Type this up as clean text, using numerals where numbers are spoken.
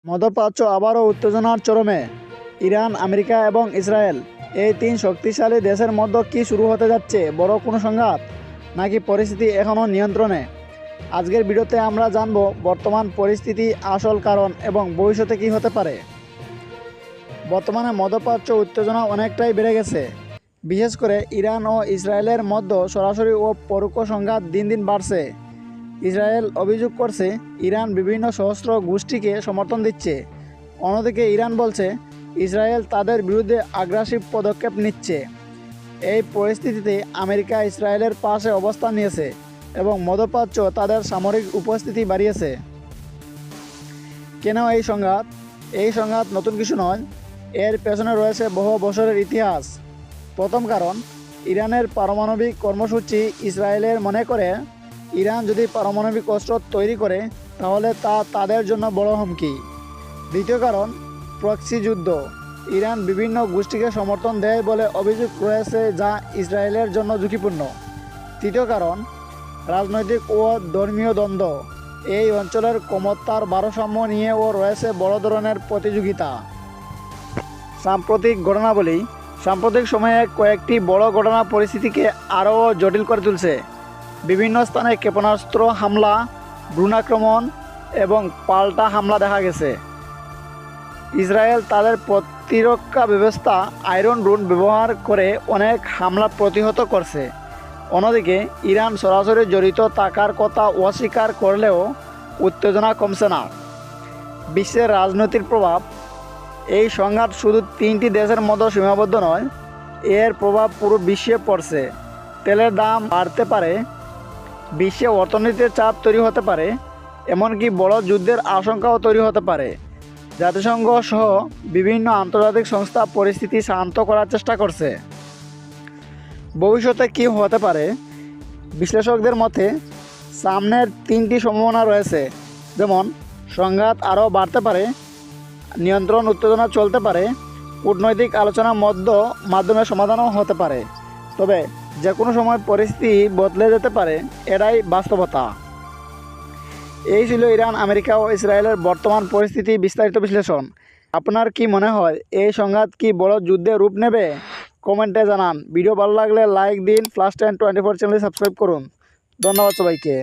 মধ্যপ্রাচ্য আবারও উত্তেজনার চরমে। ইরান, আমেরিকা এবং ইসরায়েল, এই তিন শক্তিশালী দেশের মধ্যে কি শুরু হতে যাচ্ছে? বড় কোনো সংঘাত, নাকি পরিস্থিতি এখনও নিয়ন্ত্রণে? আজকের ভিডিওতে আমরা জানব বর্তমান পরিস্থিতি, আসল কারণ এবং ভবিষ্যতে কী হতে পারে। বর্তমানে মধ্যপ্রাচ্য উত্তেজনা অনেকটাই বেড়ে গেছে। বিশেষ করে ইরান ও ইসরায়েলের মধ্যে সরাসরি ও পরোক্ষ সংঘাত দিন দিন বাড়ছে। ইসরায়েল অভিযোগ করছে ইরান বিভিন্ন সশস্ত্র গোষ্ঠীকে সমর্থন দিচ্ছে। অন্যদিকে ইরান বলছে ইসরায়েল তাদের বিরুদ্ধে আগ্রাসিভ পদক্ষেপ নিচ্ছে। এই পরিস্থিতিতে আমেরিকা ইসরায়েলের পাশে অবস্থান নিয়েছে এবং মধ্যপ্রাচ্য তাদের সামরিক উপস্থিতি বাড়িয়েছে। কেন এই সংঘাত? এই সংঘাত নতুন কিছু নয়, এর পেছনে রয়েছে বহু বছরের ইতিহাস। প্রথম কারণ, ইরানের পারমাণবিক কর্মসূচি। ইসরায়েলের মনে করে ইরান যদি পারমাণবিক অস্ত্র তৈরি করে তাহলে তা তাদের জন্য বড় হুমকি। দ্বিতীয় কারণ, প্রক্সি যুদ্ধ। ইরান বিভিন্ন গোষ্ঠীকে সমর্থন দেয় বলে অভিযোগ রয়েছে, যা ইসরায়েলের জন্য ঝুঁকিপূর্ণ। তৃতীয় কারণ, রাজনৈতিক ও ধর্মীয় দ্বন্দ্ব। এই অঞ্চলের ক্ষমতার ভারসাম্য নিয়েও রয়েছে বড় ধরনের প্রতিযোগিতা। সাম্প্রতিক ঘটনাবলী। সাম্প্রতিক সময়ে কয়েকটি বড় ঘটনা পরিস্থিতিকে আরও জটিল করে তুলছে। বিভিন্ন স্থানে ক্ষেপণাস্ত্র হামলা, ড্রোন আক্রমণ এবং পাল্টা হামলা দেখা গেছে। ইসরায়েল তাদের প্রতিরক্ষা ব্যবস্থা আয়রন ড্রোন ব্যবহার করে অনেক হামলা প্রতিহত করছে। অন্যদিকে ইরান সরাসরি জড়িত থাকার কথা অস্বীকার করলেও উত্তেজনা কমছে না। বিশ্বের রাজনৈতিক প্রভাব। এই সংঘাত শুধু তিনটি দেশের মধ্যে সীমাবদ্ধ নয়, এর প্রভাব পুরো বিশ্বে পড়ছে। তেলের দাম বাড়তে পারে, বিশ্বে অর্থনীতির চাপ তৈরি হতে পারে, এমনকি বড় যুদ্ধের আশঙ্কাও তৈরি হতে পারে। জাতিসংঘ সহ বিভিন্ন আন্তর্জাতিক সংস্থা পরিস্থিতি শান্ত করার চেষ্টা করছে। ভবিষ্যতে কী হতে পারে? বিশ্লেষকদের মতে সামনের তিনটি সম্ভাবনা রয়েছে, যেমন সংঘাত আরও বাড়তে পারে, নিয়ন্ত্রণ উত্তেজনা চলতে পারে, কূটনৈতিক আলোচনার মাধ্যমে সমাধানও হতে পারে। তবে যে কোনো সময় পরিস্থিতি বদলে যেতে পারে, এটাই বাস্তবতা। এই ছিল ইরান, আমেরিকা ও ইসরায়েলের বর্তমান পরিস্থিতি বিস্তারিত বিশ্লেষণ। আপনার কি মনে হয় এই সংঘাত কি বড় যুদ্ধে রূপ নেবে? কমেন্টে জানান। ভিডিও ভালো লাগলে লাইক দিন, Flash 10 24 চ্যানেলটি সাবস্ক্রাইব করুন। ধন্যবাদ সবাইকে।